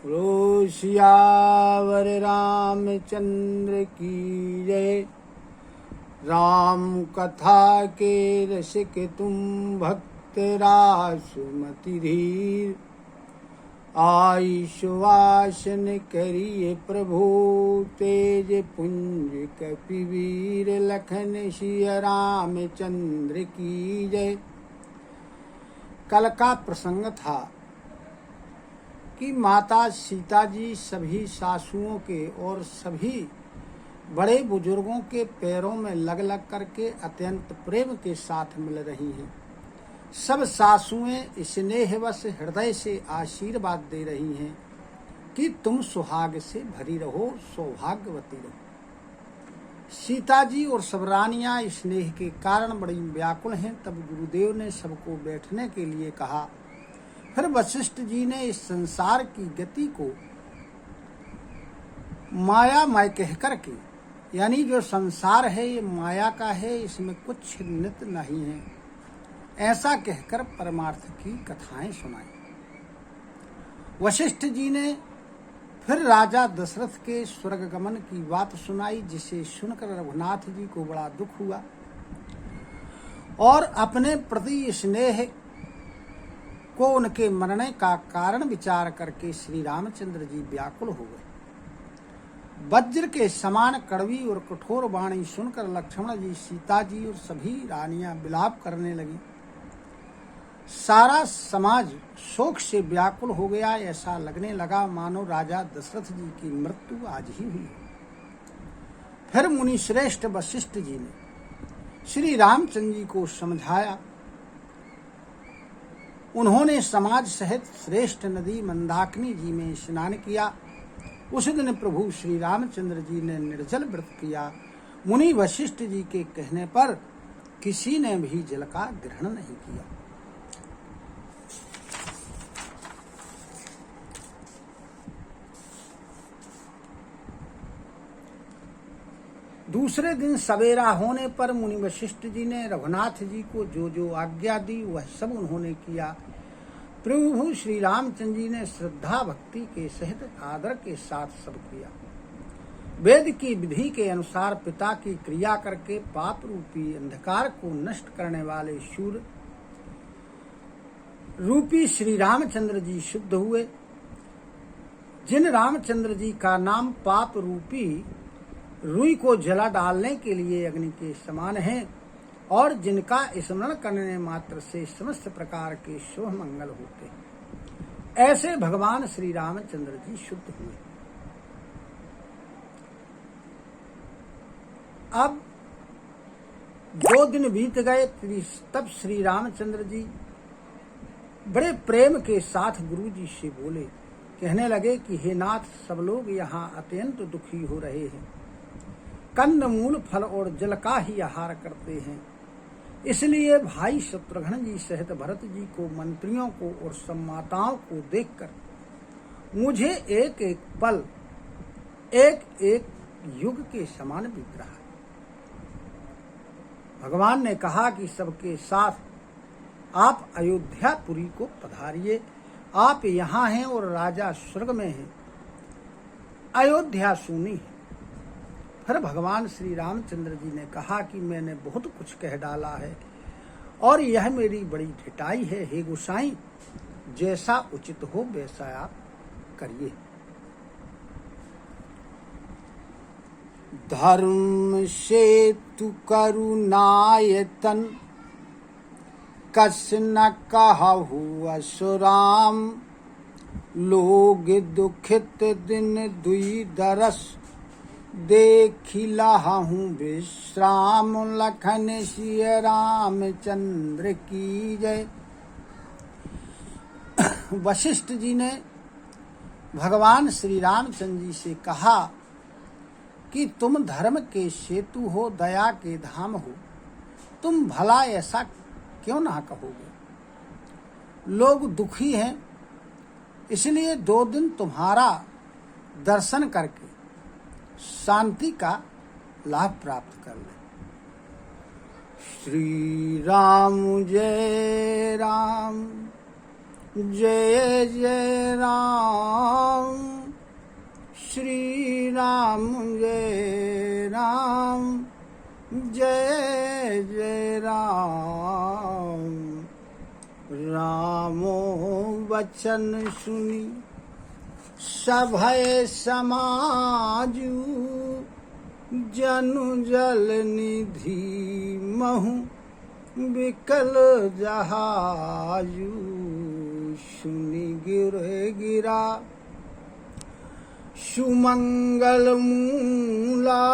बोलो सियावर रामचंद्र की जय। राम कथा के रसिक तुम भक्त रासुमति धीर। आई सुवासन करिए प्रभु तेज पुंज कपिवीर। लखन सिया रामचंद्र की जय। कल का प्रसंग था कि माता सीता जी सभी सासुओं के और सभी बड़े बुजुर्गों के पैरों में लग लग करके अत्यंत प्रेम के साथ मिल रही हैं। सब सासुएं स्नेहवश हृदय से आशीर्वाद दे रही हैं कि तुम सुहाग से भरी रहो, सौभाग्यवती रहो। सीता जी और सब रानियां स्नेह के कारण बड़ी व्याकुल हैं। तब गुरुदेव ने सबको बैठने के लिए कहा। फिर वशिष्ठ जी ने इस संसार की गति को मायामय कह करके, यानी जो संसार है ये माया का है, इसमें कुछ नित नहीं है, ऐसा कहकर परमार्थ की कथाएं सुनाई। वशिष्ठ जी ने फिर राजा दशरथ के स्वर्ग गमन की बात सुनाई, जिसे सुनकर रघुनाथ जी को बड़ा दुख हुआ और अपने प्रति स्नेह को उनके मरने का कारण विचार करके श्री रामचंद्र जी व्याकुल हो गए। वज्र के समान कड़वी और कठोर वाणी सुनकर लक्ष्मण जी, सीता जी और सभी रानियां विलाप करने लगी। सारा समाज शोक से व्याकुल हो गया। ऐसा लगने लगा मानो राजा दशरथ जी की मृत्यु आज ही हुई। फिर मुनि श्रेष्ठ वशिष्ठ जी ने श्री रामचंद्र जी को समझाया। उन्होंने समाज सहित श्रेष्ठ नदी मंदाकिनी जी में स्नान किया। उस दिन प्रभु श्री रामचंद्र जी ने निर्जल व्रत किया। मुनि वशिष्ठ जी के कहने पर किसी ने भी जल का ग्रहण नहीं किया। दूसरे दिन सवेरा होने पर मुनि वशिष्ठ जी ने रघुनाथ जी को जो जो आज्ञा दी वह सब उन्होंने किया। प्रभु श्री रामचंद्र जी ने श्रद्धा भक्ति के सहित आदर के साथ सब किया। वेद की विधि के अनुसार पिता की क्रिया करके पाप रूपी अंधकार को नष्ट करने वाले शूर रूपी श्री रामचंद्र जी शुद्ध हुए। जिन रामचंद्र जी का नाम पाप रूपी रुई को जला डालने के लिए अग्नि के समान है और जिनका स्मरण करने मात्र से समस्त प्रकार के शुभ मंगल होते हैं, ऐसे भगवान श्री रामचंद्र जी शुद्ध हुए। अब 2 दिन बीत गए। तब श्री रामचंद्र जी बड़े प्रेम के साथ गुरु जी से बोले, कहने लगे कि हे नाथ, सब लोग यहाँ अत्यंत दुखी हो रहे हैं, कंद मूल फल और जल का ही आहार करते हैं। इसलिए भाई शत्रुघ्न जी सहित भरत जी को, मंत्रियों को और सम्माताओं को देखकर मुझे एक एक पल एक एक युग के समान बीत रहा है। भगवान ने कहा कि सबके साथ आप अयोध्यापुरी को पधारिए। आप यहाँ हैं और राजा स्वर्ग में हैं, अयोध्या सूनी है। फिर भगवान श्री रामचंद्र जी ने कहा कि मैंने बहुत कुछ कह डाला है और यह मेरी बड़ी ढिठाई है। हे गोसाई, जैसा उचित हो वैसा आप करिए। धर्म सेतु करुणायतन कस न कहु असुराम। लोग दुखित दिन दुई दरस देखिला हूँ विश्राम। लखन सिया रामचंद्र की जय। वशिष्ठ जी ने भगवान श्री रामचंद्र जी से कहा कि तुम धर्म के सेतु हो, दया के धाम हो, तुम भला ऐसा क्यों ना कहोगे। लोग दुखी हैं, इसलिए 2 दिन तुम्हारा दर्शन करके शांति का लाभ प्राप्त कर ले। श्री राम जय राम, जय जय राम। जय राम जय जय राम। रामो वचन सुनी सभय समाजू, जनु जल निधि महु विकल जहाजू। सुनि गिरे गिरा सुमंगल मूला,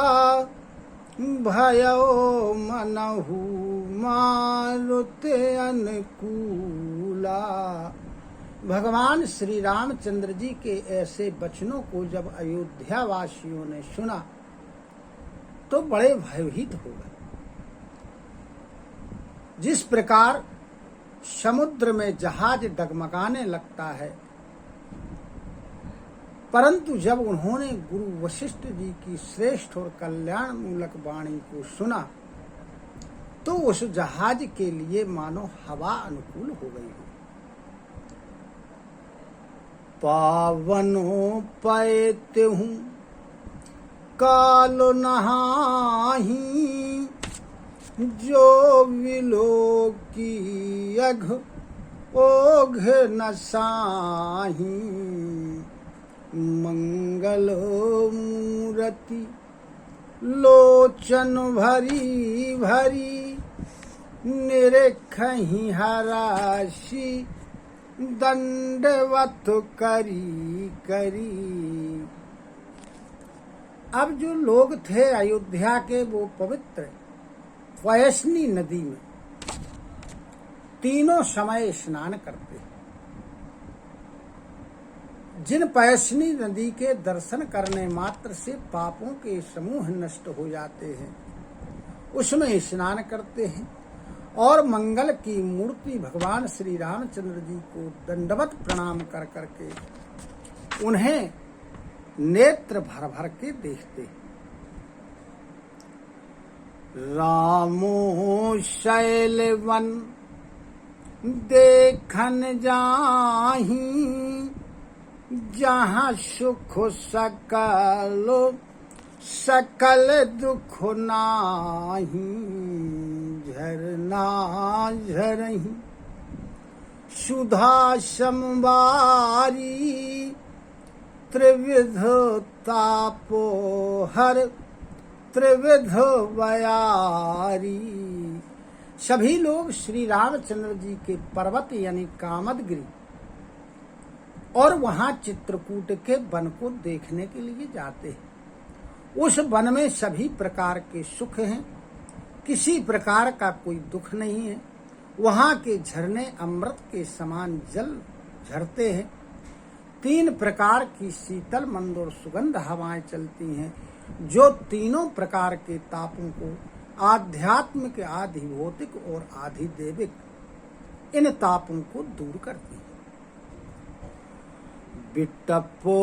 भयो मनहु मारुते अनुकूला। भगवान श्री रामचंद्र जी के ऐसे वचनों को जब अयोध्या वासियों ने सुना तो बड़े भयभीत हो गए। जिस प्रकार समुद्र में जहाज डगमगाने लगता है, परंतु जब उन्होंने गुरु वशिष्ठ जी की श्रेष्ठ और कल्याण मूलक वाणी को सुना तो उस जहाज के लिए मानो हवा अनुकूल हो गई हो। पावनो पैत हूँ काल नहाही, जो विलो की अघ ओघ न साही। मंगल मूरति लोचन भरी भरी, निरेखहि हराशि दंडवत करी करी। अब जो लोग थे अयोध्या के, वो पवित्र पयस्नी नदी में तीनों समय स्नान करते हैं। जिन पयस्नी नदी के दर्शन करने मात्र से पापों के समूह नष्ट हो जाते हैं, उसमें स्नान करते हैं और मंगल की मूर्ति भगवान श्री रामचंद्र जी को दंडवत प्रणाम कर करके उन्हें नेत्र भर भर के देखते हैं। रामो शैलवन देखन जाही, जहाँ सुख सकल सकल दुख नाही। झरना झरही सुधा समवारी, त्रिविध तापोहर त्रिविध बयारी। सभी लोग श्री रामचंद्र जी के पर्वत यानी कामदगिरी और वहां चित्रकूट के वन को देखने के लिए जाते हैं। उस वन में सभी प्रकार के सुख हैं, किसी प्रकार का कोई दुख नहीं है। वहां के झरने अमृत के समान जल झरते हैं। 3 प्रकार की शीतल मंद और सुगंध हवाएं चलती हैं, जो तीनों प्रकार के तापों को, आध्यात्मिक, आधि भौतिक और आधि दैविक, इन तापों को दूर करती हैं। बिटपो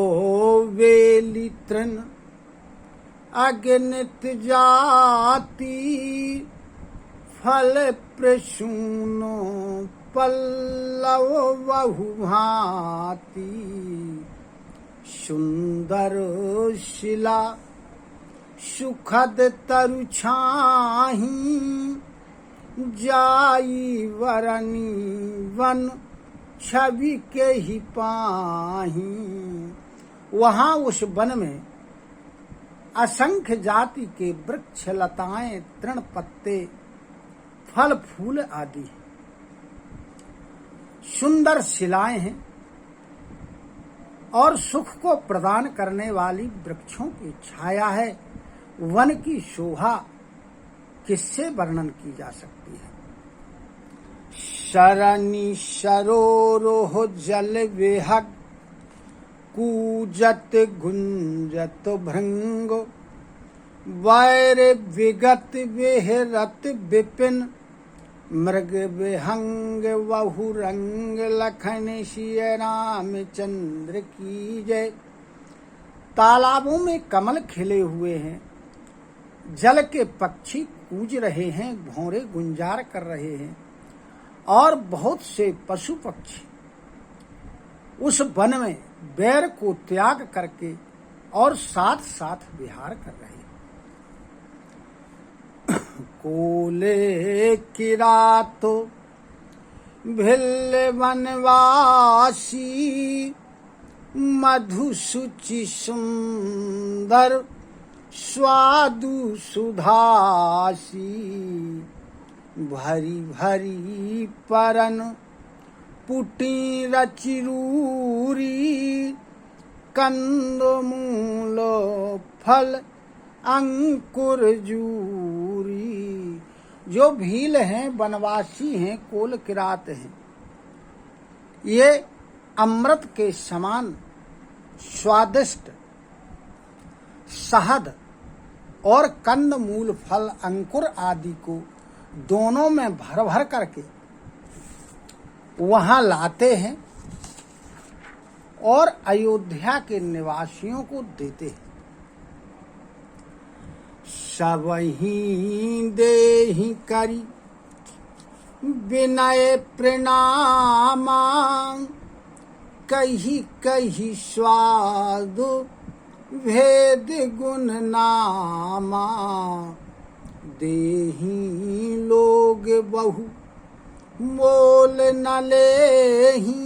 वेली तृण अगणित जाति, फल प्रसूनो पल्लव बहु भांति। सुंदर शिला सुखद तरु छाही, जाई वरनी वन छवि के ही पाही। वहां उस वन में असंख्य जाति के वृक्ष, लताएं, तृण पत्ते, फल फूल आदि सुंदर शिलाएं हैं और सुख को प्रदान करने वाली वृक्षों की छाया है। वन की शोभा किससे वर्णन की जा सकती है। शरणी सरोरोह जल विहग, कूजत गुंजत भृंग। वैर विगत विहरत विपिन, मृग विहंग बहु रंग। लखन सिय रामचंद्र की जय। तालाबों में कमल खिले हुए हैं, जल के पक्षी कूज रहे हैं, भौरे गुंजार कर रहे हैं और बहुत से पशु पक्षी उस वन में बैर को त्याग करके और साथ साथ विहार कर रहे हैं। कोले किरातो भिल्ल वनवासी मधु सुचि सुंदर स्वादु सुधासी भरी भरी परन पुटी रचिरूरी कंद मूल फल अंकुर जूरी। जो भील हैं, वनवासी हैं, कोल किरात हैं, ये अमृत के समान स्वादिष्ट शहद और कंद मूल फल अंकुर आदि को दोनों में भर भर करके वहां लाते हैं और अयोध्या के निवासियों को देते हैं। सबहि देहि करी विनय प्रणामा कही कही स्वाद भेद गुण नामा देहि लोग बहु मोल न लेहि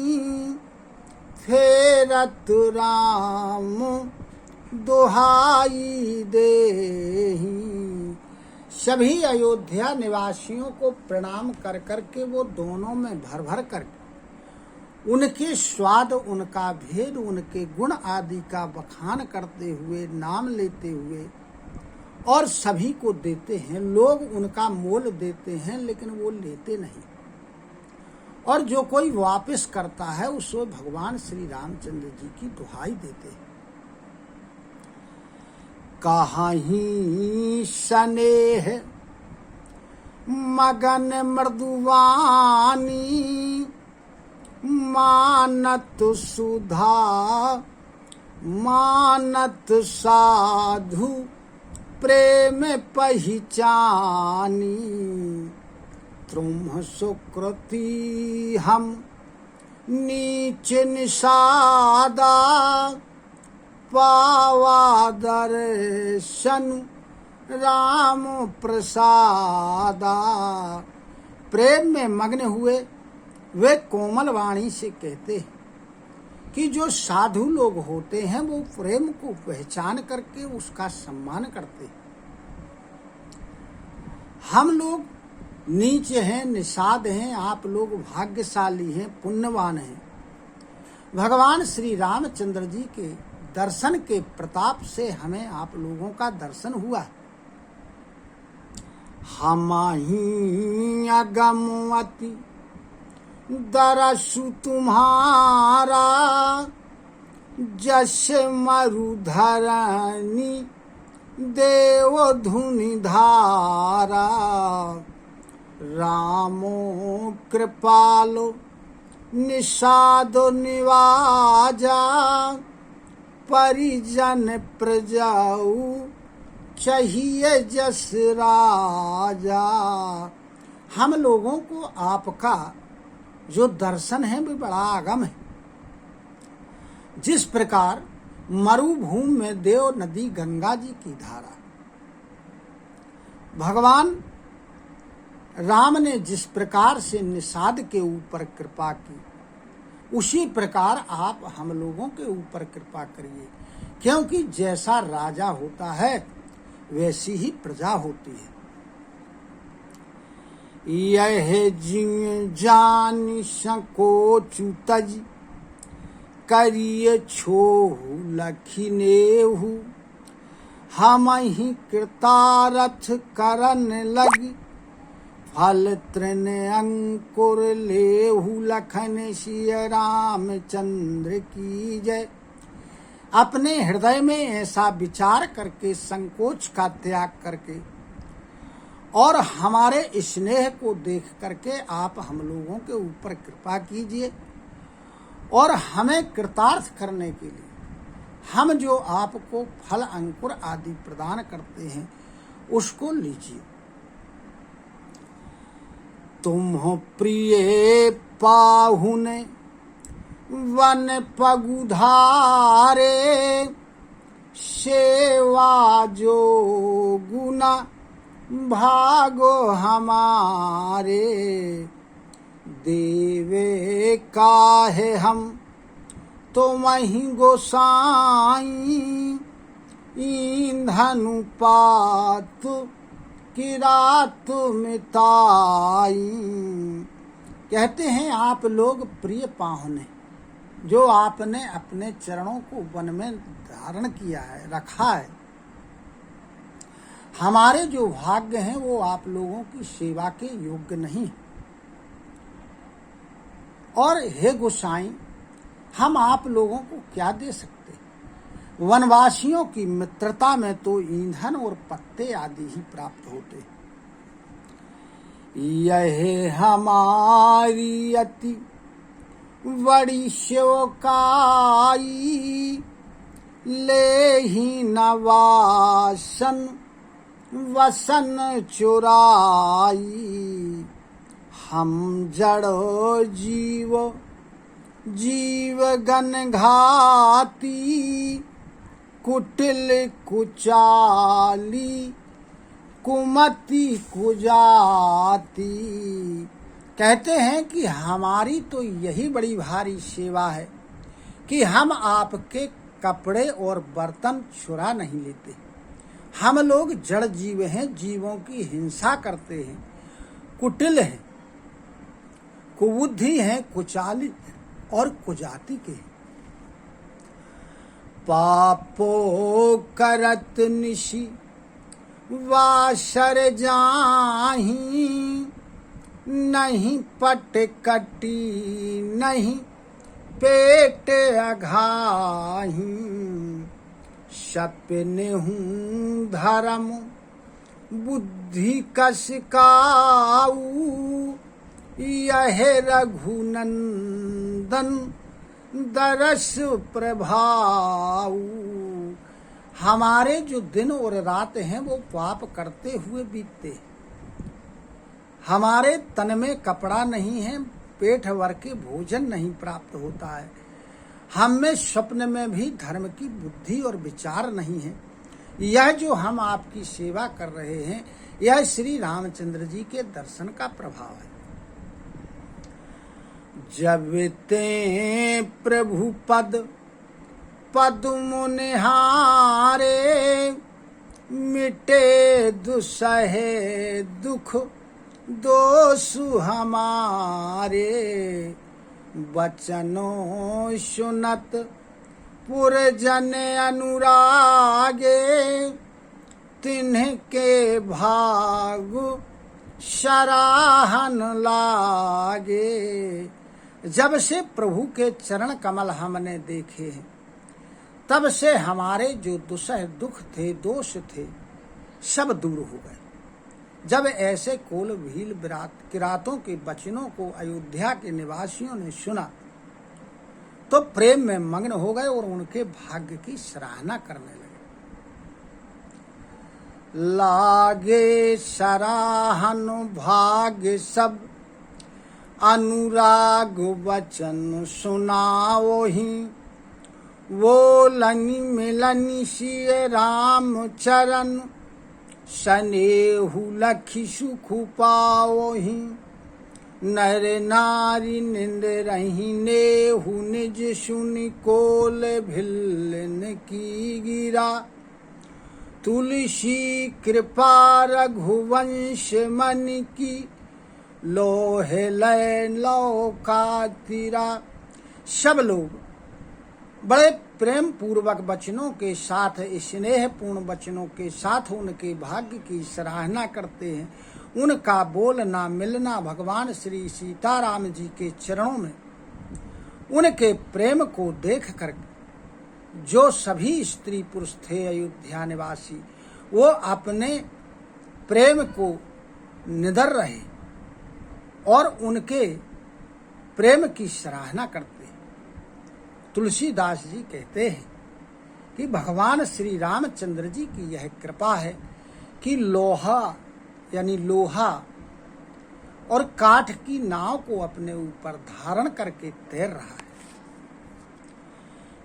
फेरत राम दुहाई देहि। सभी अयोध्या निवासियों को प्रणाम कर करके वो दोनों में भर भर करके उनके स्वाद, उनका भेद, उनके गुण आदि का बखान करते हुए, नाम लेते हुए और सभी को देते हैं। लोग उनका मोल देते हैं लेकिन वो लेते नहीं, और जो कोई वापस करता है उसको भगवान श्री रामचंद्र जी की दुहाई देते हैं। कहाहीं स्नेह मगन मृदुवानी मानत सुधा मानत साधु प्रेम पहचानी तुम सुकृति हम नीच निषादा पावा दर्शन राम प्रसादा। प्रेम में मग्न हुए वे कोमल वाणी से कहते हैं कि जो साधु लोग होते हैं वो प्रेम को पहचान करके उसका सम्मान करते हैं। हम लोग नीच हैं, निषाद हैं, आप लोग भाग्यशाली हैं, पुण्यवान हैं। भगवान श्री रामचंद्र जी के दर्शन के प्रताप से हमें आप लोगों का दर्शन हुआ। हमाही अगमवती दरसु तुम्हारा जस मरुधरणी देव धुनि धारा रामो कृपालो निषादो निवाजा परिजन प्रजाऊ चाहिए जस राजा। हम लोगों को आपका जो दर्शन है भी बड़ा आगम है। जिस प्रकार मरुभूमि में देव नदी गंगा जी की धारा, भगवान राम ने जिस प्रकार से निषाद के ऊपर कृपा की, उसी प्रकार आप हम लोगों के ऊपर कृपा करिए, क्योंकि जैसा राजा होता है वैसी ही प्रजा होती है। यह जिन जानि संकोचु तज करिय छोहु लखिनेहु हम ही कृतारथ करन लगी फल तृण अंकुर लेहु लखन सिय रामचंद्र की जय। अपने हृदय में ऐसा विचार करके, संकोच का त्याग करके और हमारे स्नेह को देख करके आप हम लोगों के ऊपर कृपा कीजिए और हमें कृतार्थ करने के लिए हम जो आपको फल अंकुर आदि प्रदान करते हैं उसको लीजिए। तुम प्रिय पाहुने वन पगुधारे सेवा जो गुना भागो हमारे, देवे काहे हम तुम ही गोसाई, ईंधन पात की रात मिताई। कहते हैं आप लोग प्रिय पाहुने, जो आपने अपने चरणों को वन में धारण किया है, रखा है, हमारे जो भाग्य हैं वो आप लोगों की सेवा के योग्य नहीं। और हे गोसाई, हम आप लोगों को क्या दे सकते? वनवासियों की मित्रता में तो ईंधन और पत्ते आदि ही प्राप्त होते। यह हमारी अति बड़ी सेवकाई, ले ही नवासन वसन चुराई। हम जड़ो जीव गन घाती, कुटिल कुचाली कुमति कुजाती। कहते हैं कि हमारी तो यही बड़ी भारी सेवा है कि हम आपके कपड़े और बर्तन चुरा नहीं लेते। हम लोग जड़ जीव हैं, जीवों की हिंसा करते हैं, कुटिल हैं, कुबुद्धि हैं, कुचाली और कुजाति के हैं। पापो करत निशि वासर जाही, नहीं पट कटी नहीं पेट अघाही। सपने हूँ धर्म बुद्धि कस काऊ, यह रघुनंदन दरस प्रभाऊ। हमारे जो दिन और रात हैं वो पाप करते हुए बीतते हैं। हमारे तन में कपड़ा नहीं है, पेट भर के भोजन नहीं प्राप्त होता है। हम में स्वप्न में भी धर्म की बुद्धि और विचार नहीं है। यह जो हम आपकी सेवा कर रहे हैं, यह श्री रामचंद्र जी के दर्शन का प्रभाव है। जब ते प्रभु पद्म निहारे, मिटे दुसहे दुख दोष हमारे। बचनों सुनत पुरजन अनुरागे, तिन्हके भाग सराहन लागे। जब से प्रभु के चरण कमल हमने देखे हैं, तब से हमारे जो दुसह दुख थे, दोष थे, सब दूर हो गए। जब ऐसे कोल भील किरातों के वचनों को अयोध्या के निवासियों ने सुना, तो प्रेम में मग्न हो गए और उनके भाग्य की सराहना करने लगे। लागे सराहन भाग्य सब, अनुराग वचन सुनाओ ही। वो लनी मिलनी सिय राम चरण, सनेहु लखी सुख पाओ ही। नर नारी निंद रही नेहु, निज सुनि कोल भिल्लन की गिरा। तुलसी कृपा रघुवंश मन की, लोहे लय लौका तीरा। सब लोग बड़े प्रेम पूर्वक वचनों के साथ, स्नेह पूर्ण वचनों के साथ उनके भाग्य की सराहना करते हैं। उनका बोलना मिलना भगवान श्री सीताराम जी के चरणों में, उनके प्रेम को देख कर जो सभी स्त्री पुरुष थे अयोध्या निवासी, वो अपने प्रेम को निधर रहे और उनके प्रेम की सराहना करते। तुलसीदास जी कहते हैं कि भगवान श्री रामचंद्र जी की यह कृपा है कि लोहा यानी लोहा और काठ की नाव को अपने ऊपर धारण करके तैर रहा है।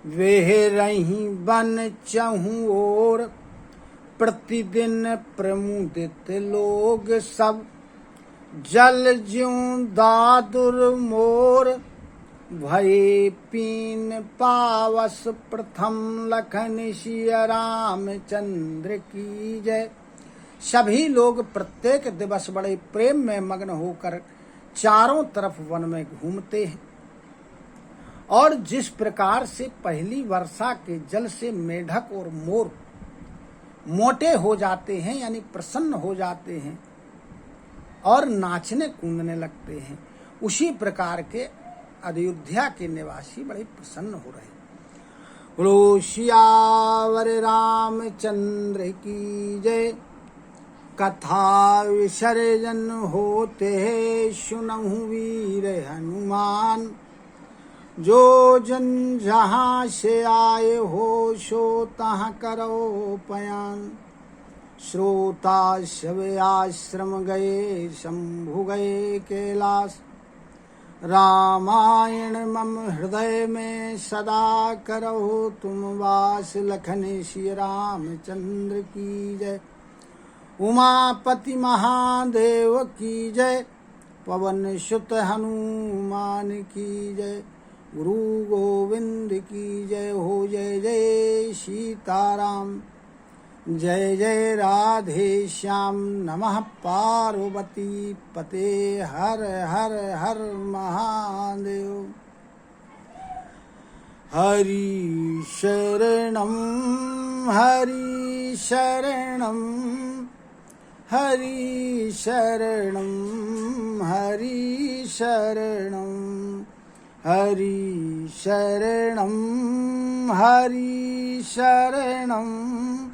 वेह रही बन चहु ओर, प्रतिदिन प्रमुदित लोग सब, जल ज्यों दादुर मोर, भये पीन पावस प्रथम लखन सिया रामचंद्र की जय। सभी लोग प्रत्येक दिवस बड़े प्रेम में मग्न होकर चारों तरफ वन में घूमते हैं, और जिस प्रकार से पहली वर्षा के जल से मेढक और मोर मोटे हो जाते हैं यानी प्रसन्न हो जाते हैं और नाचने कूदने लगते हैं, उसी प्रकार के अयोध्या के निवासी बड़े प्रसन्न हो रहे। बोलो सियावर रामचंद्र की जय। कथा विसर्जन होते सुनहु वीर हनुमान, जो जन जहाँ से आए हो सो तहाँ करो पयान। श्रोता सब आश्रम गए शंभु गए कैलाश, रामायण मम हृदय में सदा करो तुम वास। लखन श्री रामचंद्र की जय। उमापति महादेव की जय, पवन सुत हनुमान की जय। गुरु गोविंद की जय हो। जय जय सीताराम, जय जय राधे श्याम। नमः पार्वती पते हर हर हर महादेव। हरि शरणम हरि शरणम, हरि शरणम हरि शरणम, हरि शरणम हरि शरणम।